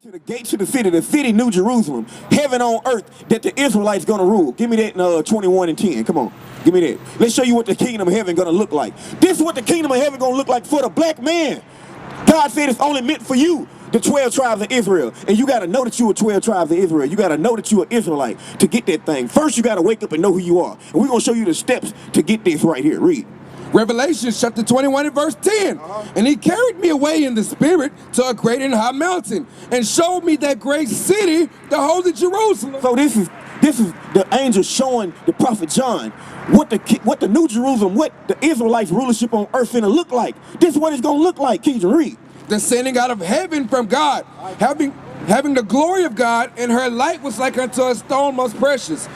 To the gates of the city, New Jerusalem, heaven on earth, that the Israelites gonna rule. Give me that in 21 and 10. Come on, give me that. Let's show you what the kingdom of heaven gonna look like. This is what the kingdom of heaven gonna look like for the black man. God said it's only meant for you, the 12 tribes of Israel. And you gotta know that you are 12 tribes of Israel. You gotta know that you are Israelite to get that thing. First, you gotta wake up and know who you are. And we're gonna show you the steps to get this right here. Read. Revelation chapter 21 and verse 10. And he carried me away in the spirit to a great and high mountain and showed me that great city, the holy Jerusalem. So this is the angel showing the prophet John what the New Jerusalem, what the Israelites' rulership on earth finna look like. This is what it's gonna look like. Keep read. Descending out of heaven from God, having the glory of God, and her light was like unto a stone most precious,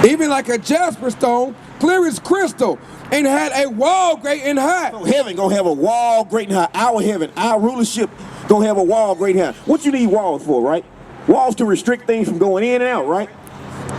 even like a jasper stone, clear as crystal, and had a wall great and high. So heaven gonna have a wall great and high. Our heaven, our rulership gonna have a wall great and high. What you need walls for, right? Walls to restrict things from going in and out, right?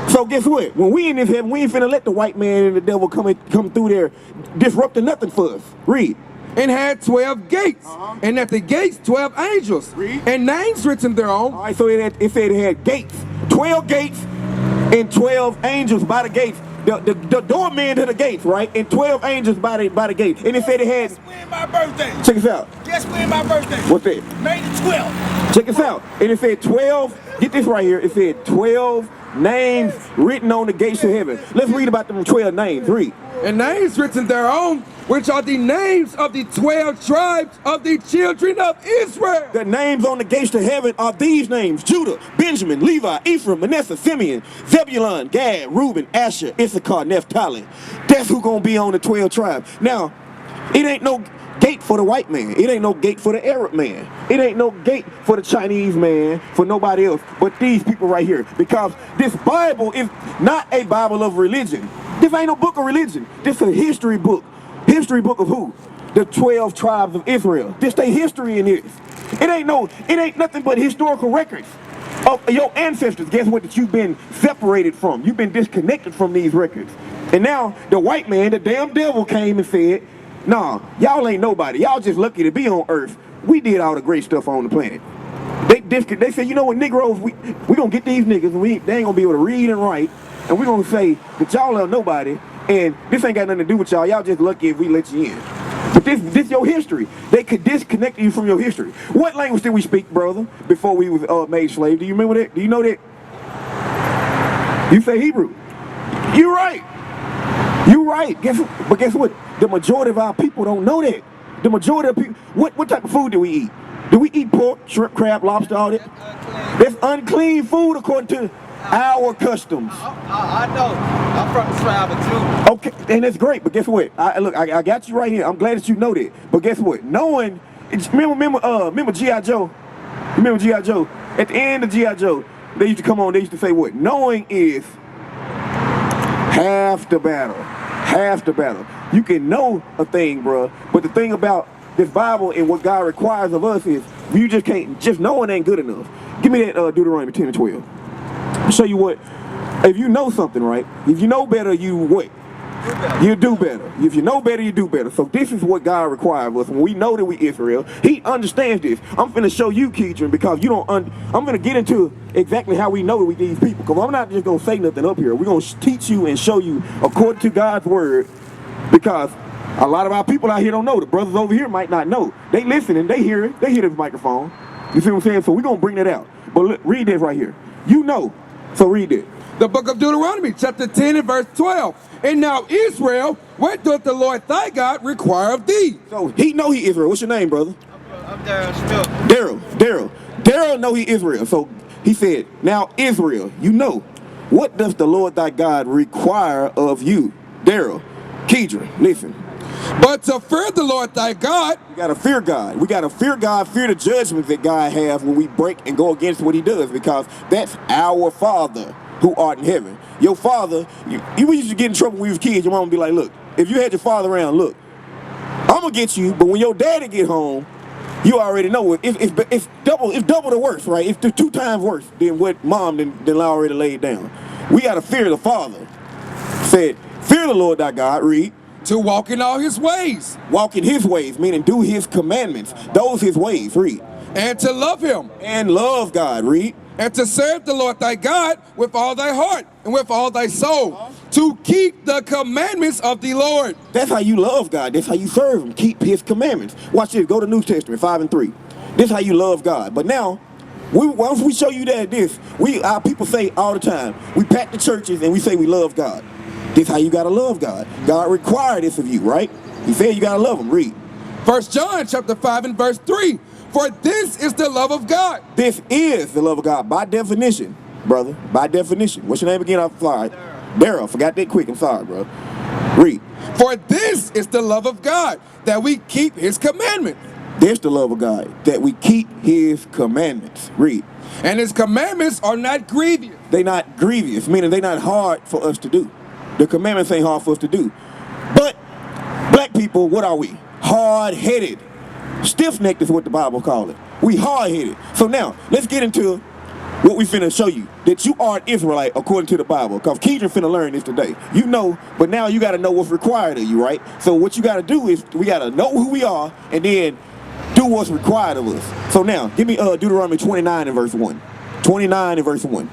So guess what? When we in this heaven, we ain't finna let the white man and the devil come through there disrupting nothing for us. Read. And had 12 gates, and at the gates 12 angels, and names written thereon. All right, so it said it had gates, 12 gates, and 12 angels by the gates. The doorman to the gates, right? And 12 angels by the gate. And it said it had. Guess when my birthday? Check this out. Guess when my birthday? What's that? May the 12th. Check this out. And it said 12. Get this right here. It said 12 names written on the gates of heaven. Let's read about them 12 names. Read. And names written thereon, which are the names of the 12 tribes of the children of Israel. The names on the gates to heaven are these names: Judah, Benjamin, Levi, Ephraim, Manasseh, Simeon, Zebulun, Gad, Reuben, Asher, Issachar, Naphtali. That's who gonna be on the 12 tribes. Now, it ain't no gate for the white man. It ain't no gate for the Arab man. It ain't no gate for the Chinese man, for nobody else but these people right here. Because this Bible is not a Bible of religion. This ain't no book of religion. This is a history book. History book of who? The 12 tribes of Israel. This they history in this. It ain't nothing but historical records of your ancestors. Guess what? That you've been separated from. You've been disconnected from these records. And now the white man, the damn devil, came and said, nah, y'all ain't nobody. Y'all just lucky to be on earth. We did all the great stuff on the planet. They said, you know what, Negroes, we gonna get these niggas and they ain't gonna be able to read and write. And we're gonna say that y'all are nobody, and this ain't got nothing to do with y'all. Y'all just lucky if we let you in. But this your history. They could disconnect you from your history. What language did we speak, brother, before we was made slave? Do you remember that? Do you know that? You say Hebrew. You're right. You're right. But guess what? The majority of our people don't know that. The majority of people, what type of food do we eat? Do we eat pork, shrimp, crab, lobster, all that? That's unclean food according to our customs. I know. I'm from the tribe of Judah. Okay, and that's great, but guess what? I got you right here. I'm glad that you know that. But guess what? Knowing, remember G.I. Joe? Remember G.I. Joe? At the end of G.I. Joe, they used to come on, they used to say what? Knowing is half the battle. Half the battle. You can know a thing, bro, but the thing about this Bible and what God requires of us is you just can't, just knowing ain't good enough. Give me that Deuteronomy 10 and 12. I'll show you what, if you know something, right? If you know better, you what? You do better. If you know better, you do better. So this is what God requires of us. When we know that we Israel, He understands this. I'm finna show you, Keedron, because you don't. I'm gonna get into exactly how we know that we these people. Because I'm not just gonna say nothing up here. We're gonna teach you and show you according to God's word. Because a lot of our people out here don't know. The brothers over here might not know. They listening. They hear it. They hear this microphone. You see what I'm saying? So we're gonna bring that out. But look, read this right here. You know. So read it. The book of Deuteronomy, chapter 10 and verse 12. And now Israel, what doth the Lord thy God require of thee? So he know he Israel. What's your name, brother? I'm Daryl Smith. Daryl know he Israel. So he said, now Israel, you know, what does the Lord thy God require of you? Daryl, Keedron, listen. But to fear the Lord thy God. We gotta fear God. We gotta fear God, fear the judgments that God has when we break and go against what He does, because that's our Father who art in heaven. Your father, we used to get in trouble when we was kids. Your mom would be like, look, if you had your father around, look, I'm gonna get you, but when your daddy get home, you already know it's double the worst, right? It's 2 times worse than what mom than already laid down. We gotta fear the Father. Said, fear the Lord thy God, read. To walk in all His ways. Walk in His ways, meaning do His commandments. Those His ways, read. And to love him. And love God. Read. And to serve the Lord thy God with all thy heart and with all thy soul. To keep the commandments of the Lord. That's how you love God. That's how you serve him. Keep his commandments. Watch this. Go to New Testament 5 and 3. This is how you love God. But now, once we show you that our people say all the time, we pack the churches and we say we love God. This is how you gotta love God. God required this of you, right? He said you gotta love him. Read. 1 John chapter 5 and verse 3. For this is the love of God. This is the love of God by definition, brother. By definition. What's your name again? I'm sorry. Daryl. Forgot that quick. I'm sorry, bro. Read. For this is the love of God, that we keep his commandments. This the love of God, that we keep his commandments. Read. And his commandments are not grievous. They not grievous, meaning they not hard for us to do. The commandments ain't hard for us to do. But black people, what are we? Hard-headed. Stiff-necked is what the Bible calls it. We hard-headed. So now, let's get into what we finna show you. That you are an Israelite according to the Bible. Because Keidron finna learn this today. You know, but now you gotta know what's required of you, right? So what you gotta do is, we gotta know who we are, and then do what's required of us. So now, give me Deuteronomy 29 and verse 1. 29 and verse 1.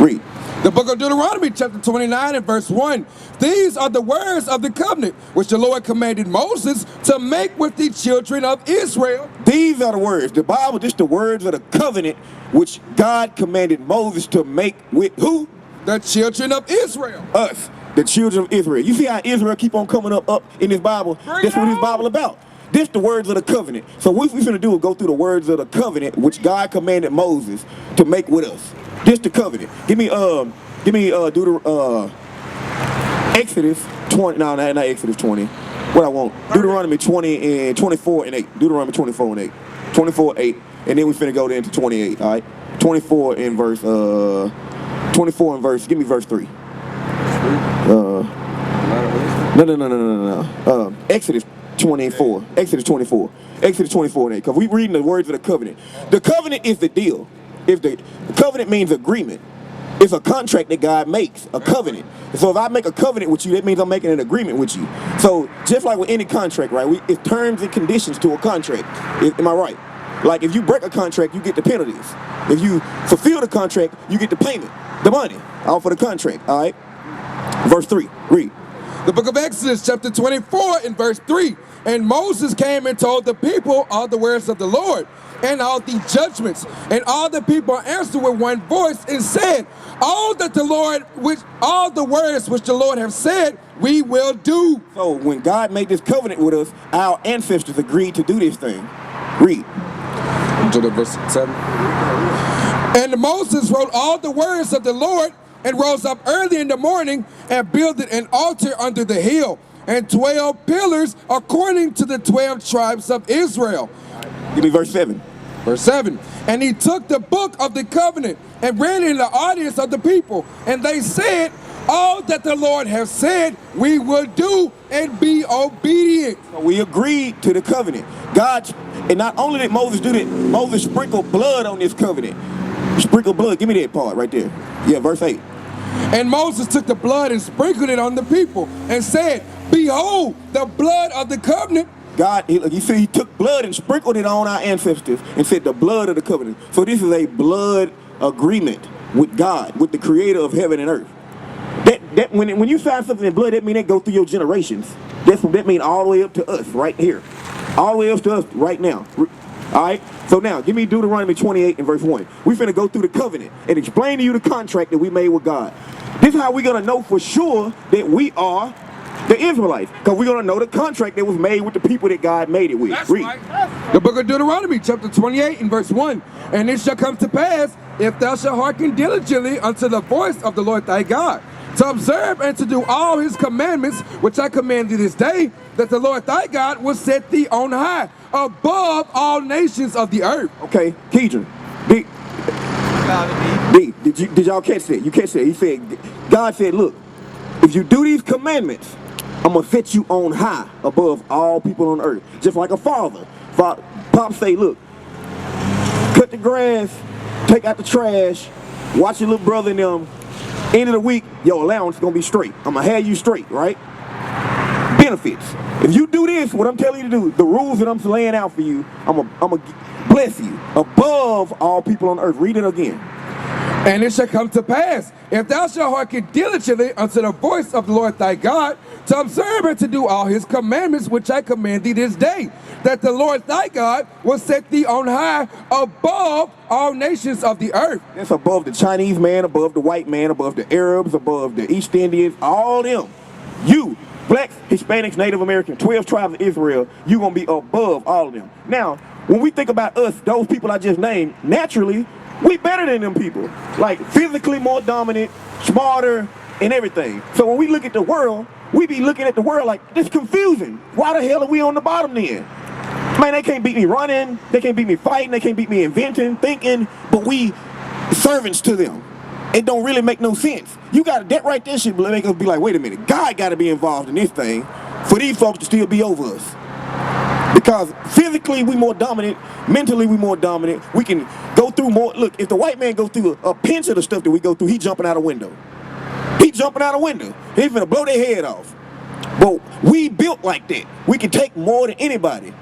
Read. The book of Deuteronomy chapter 29 and verse 1. These are the words of the covenant which the Lord commanded Moses to make with the children of Israel. These are the words. The Bible, just the words of the covenant which God commanded Moses to make with who? The children of Israel. Us, the children of Israel. You see how Israel keep on coming up in this Bible? That's what this Bible about. This the words of the covenant. So what we're going to do is go through the words of the covenant which God commanded Moses to make with us. This the covenant. Give me Exodus 20. No, not Exodus 20. What I want? Deuteronomy 20 and 24 and 8. Deuteronomy 24 and 8. 24 8. And then we finna go into 28. All right. 24 and verse. 24 and verse. Give me verse 3. No. Exodus 24. Exodus 24. Exodus 24 and 8. Because we reading the words of the covenant. The covenant is the deal. If the covenant means agreement. It's a contract that God makes, a covenant. So if I make a covenant with you, that means I'm making an agreement with you. So just like with any contract, right? It's terms and conditions to a contract. Am I right? Like if you break a contract, you get the penalties. If you fulfill the contract, you get the payment, the money, all for the contract. All right. Verse 3. Read. The book of Exodus chapter 24 and verse 3. And Moses came and told the people all the words of the Lord and all the judgments. And all the people answered with one voice and said, all the words which the Lord have said, we will do. So when God made this covenant with us, our ancestors agreed to do this thing. Read. Until verse 7. And Moses wrote all the words of the Lord and rose up early in the morning and builded an altar under the hill and 12 pillars according to the 12 tribes of Israel. Give me verse 7. Verse 7. And he took the book of the covenant and read it in the audience of the people. And they said, all that the Lord has said, we will do and be obedient. So we agreed to the covenant. And not only did Moses do that, Moses sprinkled blood on this covenant. Sprinkle blood. Give me that part right there. Yeah, verse 8. And Moses took the blood and sprinkled it on the people and said, behold, the blood of the covenant. God, he took blood and sprinkled it on our ancestors and said the blood of the covenant. So this is a blood agreement with God, with the creator of heaven and earth. That when you sign something in blood, that means that go through your generations. That's what that means, all the way up to us right here. All the way up to us right now. All right? So now, give me Deuteronomy 28 and verse 1. We're finna go through the covenant and explain to you the contract that we made with God. This is how we're going to know for sure that we are the Israelites. Because we're going to know the contract that was made with the people that God made it with. That's Read. right. The book of Deuteronomy, chapter 28 and verse 1. And it shall come to pass, if thou shalt hearken diligently unto the voice of the Lord thy God, to observe and to do all his commandments, which I command thee this day, that the Lord thy God will set thee on high, above all nations of the earth. Okay, Keidron. Did y'all catch that? You catch that? He said, God said, look, if you do these commandments, I'm going to set you on high above all people on earth. Just like a father. Pop say, look, cut the grass, take out the trash, watch your little brother and them. End of the week, your allowance is going to be straight. I'm going to have you straight, right? Benefits. If you do this, what I'm telling you to do, the rules that I'm laying out for you, I'm gonna bless you above all people on earth. Read it again. And it shall come to pass, if thou shalt hearken diligently unto the voice of the Lord thy God, to observe and to do all his commandments which I command thee this day, that the Lord thy God will set thee on high above all nations of the earth. That's above the Chinese man, above the white man, above the Arabs, above the East Indians, all them. You, blacks, Hispanics, Native Americans, 12 tribes of Israel, you're going to be above all of them. Now, when we think about us, those people I just named, naturally, we better than them people. Like, physically more dominant, smarter, and everything. So when we look at the world, we be looking at the world like, it's confusing. Why the hell are we on the bottom then? Man, they can't beat me running, they can't beat me fighting, they can't beat me inventing, thinking, but we servants to them. It don't really make no sense. You got that right there should make us be like, wait a minute, God got to be involved in this thing for these folks to still be over us. Because physically we more dominant, mentally we more dominant. We can go through more. Look, if the white man goes through a pinch of the stuff that we go through, he jumping out a window. He jumping out a window. He's gonna blow their head off. But we built like that. We can take more than anybody.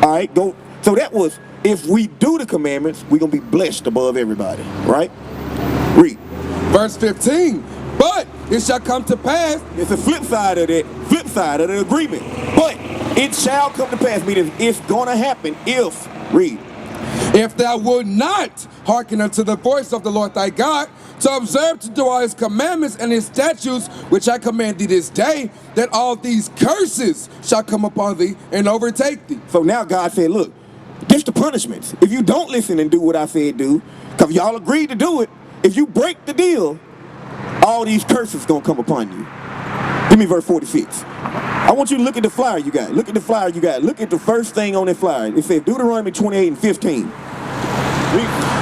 All right, go. So that was, if we do the commandments, we're gonna be blessed above everybody, right? Read. Verse 15, but it shall come to pass. It's a flip side of that, flip side of the agreement. But it shall come to pass, meaning it's gonna happen if, read. If thou wilt not hearken unto the voice of the Lord thy God, to observe to do all his commandments and his statutes, which I command thee this day, that all these curses shall come upon thee and overtake thee. So now God said, look, this the punishments. If you don't listen and do what I said do, because y'all agreed to do it, if you break the deal, all these curses gonna come upon you. Give me verse 46. I want you to look at the flyer you got. Look at the flyer you got. Look at the first thing on that flyer. It says Deuteronomy 28 and 15.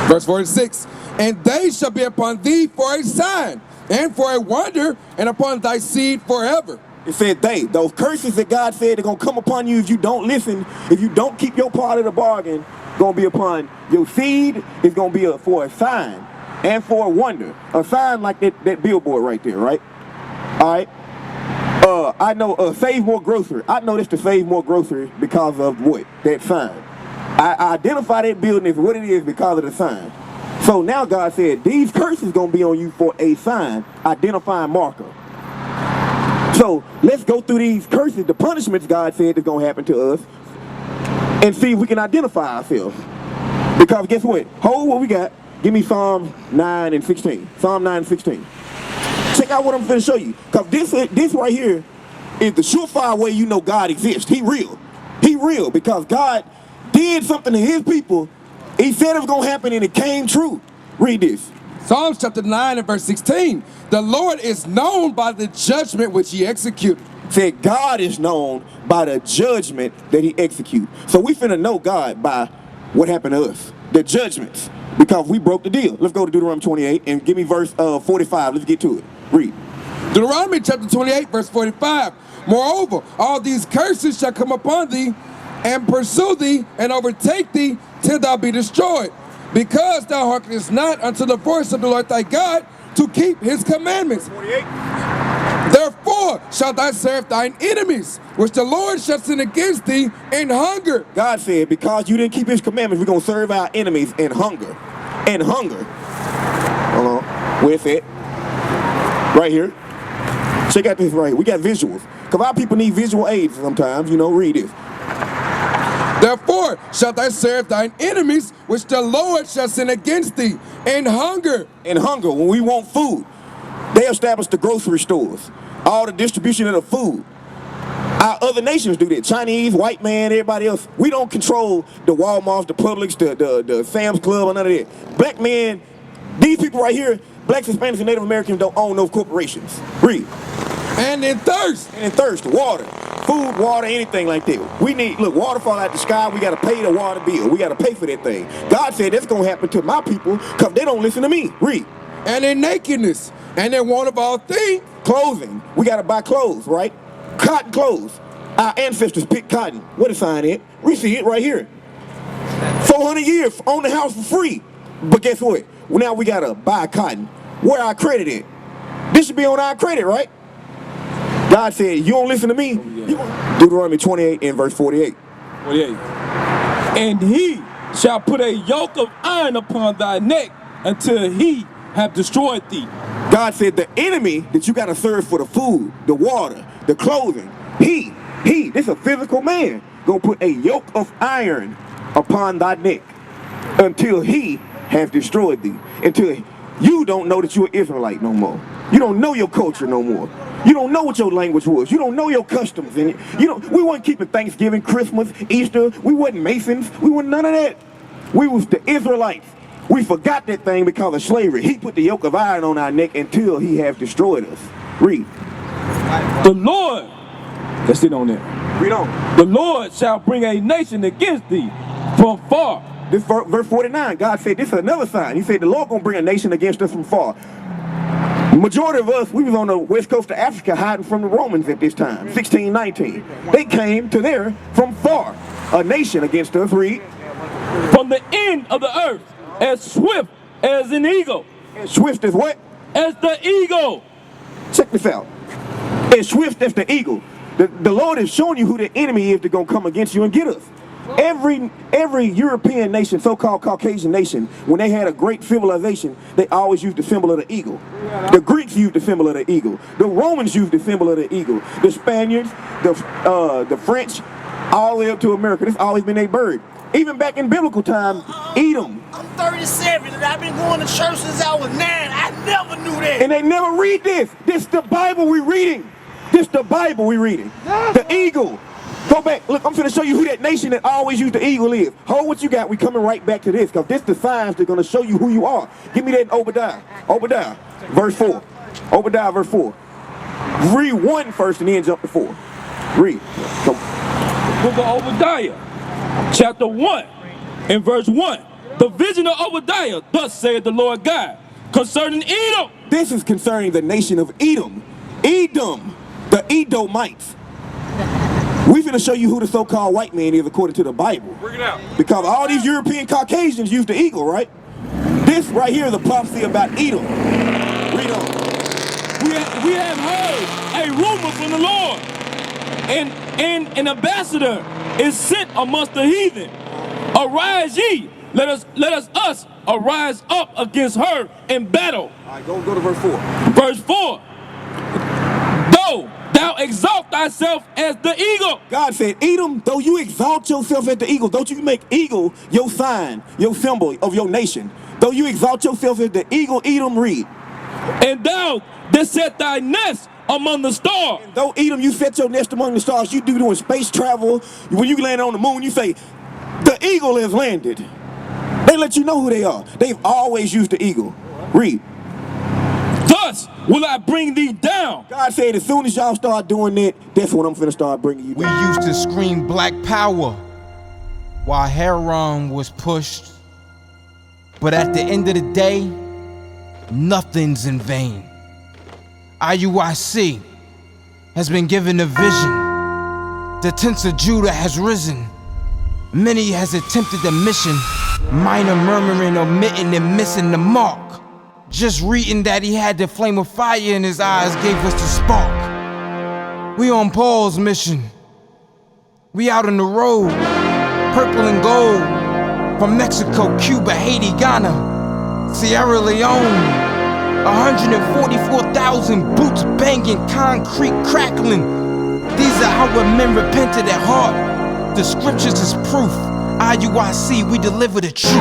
Verse 46. And they shall be upon thee for a sign and for a wonder, and upon thy seed forever. It said those curses that God said they're gonna come upon you if you don't listen, if you don't keep your part of the bargain, gonna be upon your seed. It's gonna be for a sign and for a wonder. A sign like that billboard right there, right? All right. I know Save More Grocery. I know this to Save More Grocery because of what? That sign. I identify that building as what it is because of the sign. So now God said, these curses gonna be on you for a sign, identifying marker. So let's go through these curses, the punishments God said is gonna happen to us, and see if we can identify ourselves. Because guess what? Hold what we got. Give me Psalm 9 and 16. Psalm 9 and 16. Check out what I'm finna show you. Because this right here is the surefire way you know God exists. He real. He real because God did something to his people. He said it was going to happen and it came true. Read this. Psalms chapter 9 and verse 16. The Lord is known by the judgment which he executed. Said God is known by the judgment that he executes. So we finna know God by what happened to us. The judgments. Because we broke the deal. Let's go to Deuteronomy 28 and give me verse 45. Let's get to it. Read. Deuteronomy chapter 28 verse 45. Moreover, all these curses shall come upon thee and pursue thee and overtake thee till thou be destroyed, because thou hearkenest not unto the voice of the Lord thy God to keep his commandments. 48. Therefore shalt thou serve thine enemies, which the Lord shall send against thee in hunger. God said, because you didn't keep his commandments, we're going to serve our enemies in hunger. And hunger. Hold on. Where's it? Right here. Check out this right here. We got visuals. Because our people need visual aids sometimes. You know, read this. Therefore shalt thou serve thine enemies, which the Lord shall send against thee in hunger. In hunger, when we want food. They established the grocery stores. All the distribution of the food. Our other nations do that. Chinese, white man, everybody else. We don't control the Walmarts, the Publix, the Sam's Club, or none of that. Black men, these people right here, blacks, Hispanics, and Native Americans don't own those corporations. Read. And in thirst. And in thirst, water. Food, water, anything like that. We need, look, water fall out the sky, we got to pay the water bill. We got to pay for that thing. God said that's going to happen to my people because they don't listen to me. Read. And in nakedness. And in want of all things. Clothing. We got to buy clothes, right? Cotton clothes. Our ancestors picked cotton. What is sign it? We see it right here. 400 years on the house for free. But guess what? Now we got to buy cotton. Where our credit at? This should be on our credit, right? God said, you don't listen to me? Deuteronomy 28 and verse 48. 48. And he shall put a yoke of iron upon thy neck until he have destroyed thee. God said the enemy that you got to serve for the food, the water, the clothing, he, this is a physical man, gonna put a yoke of iron upon thy neck until he have destroyed thee. Until you don't know that you're an Israelite no more. You don't know your culture no more. You don't know what your language was. You don't know your customs. And we weren't keeping Thanksgiving, Christmas, Easter. We wasn't Masons. We weren't none of that. We was the Israelites. We forgot that thing because of slavery. He put the yoke of iron on our neck until he have destroyed us. Read. The Lord, let's sit on there. Read on. The Lord shall bring a nation against thee from far. This verse 49, God said this is another sign. He said the Lord gonna bring a nation against us from far. Majority of us, we was on the west coast of Africa hiding from the Romans at this time, 1619. They came to there from far. A nation against us. Read. From the end of the earth, as swift as an eagle. As swift as what? As the eagle. Check this out. As swift as the eagle. The Lord is showing you who the enemy is that's gonna come against you and get us. Every European nation, so-called Caucasian nation, when they had a great civilization, they always used the symbol of the eagle. The Greeks used the symbol of the eagle. The Romans used the symbol of the eagle. The Spaniards, the French, all the way up to America, this always been their bird. Even back in biblical time, Edom. I'm 37 and I've been going to church since I was 9. I never knew that. And they never read this. This the Bible we reading. This the Bible we reading. The eagle. Go back. Look, I'm finna show you who that nation that always used the eagle is. Hold what you got. We coming right back to this because this the signs that are going to show you who you are. Give me that in Obadiah. Obadiah, verse 4. Obadiah, verse 4. Read 1 first and then jump to 4. Read. Come. Book of Obadiah, chapter 1 and verse 1. The vision of Obadiah, thus saith the Lord God, concerning Edom. This is concerning the nation of Edom. Edom, the Edomites. We finna show you who the so-called white man is according to the Bible. Bring it out. Because all these European Caucasians use the eagle, right? This right here is a prophecy about Edom. Read on. We have heard a rumor from the Lord, and an ambassador is sent amongst the heathen. Arise ye, let us arise up against her in battle. All right, go to verse 4. Verse 4. Though thou exalt thyself as the eagle. God said, Edom, though you exalt yourself as the eagle, don't you make eagle your sign, your symbol of your nation. Though you exalt yourself as the eagle, Edom, read. And thou didst set thy nest among the stars. And though Edom, you set your nest among the stars, you doing space travel. When you land on the moon, you say, the eagle has landed. They let you know who they are. They've always used the eagle. Read. Thus will I bring thee down. God said, as soon as y'all start doing that, that's when I'm finna start bringing you We down. used to scream black power while heroin was pushed. But at the end of the day, nothing's in vain. IUIC has been given a vision. The tents of Judah has risen. Many has attempted the mission. Minor murmuring, omitting, and missing the mark. Just reading that he had the flame of fire in his eyes gave us the spark. We on Paul's mission. We out on the road, purple and gold. From Mexico, Cuba, Haiti, Ghana, Sierra Leone. 144,000 boots banging, concrete crackling. These are our men repented at heart. The scriptures is proof. IUIC, we deliver the truth.